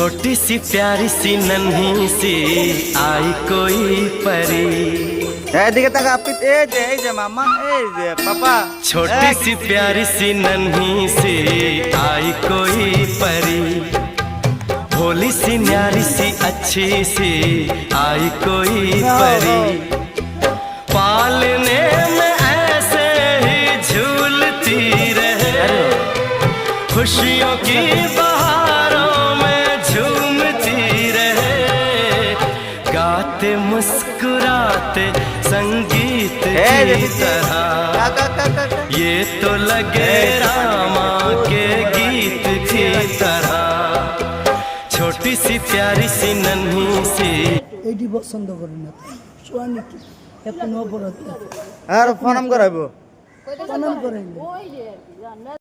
छोटी सी प्यारी सी नन्ही सी आई कोई परी। এদিকে তাকা আপনি এই যে মামা এই যে পাপা छोटी सी प्यारी सी नन्ही सी आई कोई परी। भोली सी न्यारी सी अच्छी सी आई कोई परी। पालने में ऐसे ही झूलती रहे, खुशियों की बहारों में झूमती रहे। गाते मुस्कुराते संगीत की तरह ये तो लगे रामा के गीत की तरह। छोटी सी प्यारी सी नन्ही सी এইটি পছন্দ করি না সোয়ানি এখন অপরাধ আর ফোন করাইবো প্রণাম করেন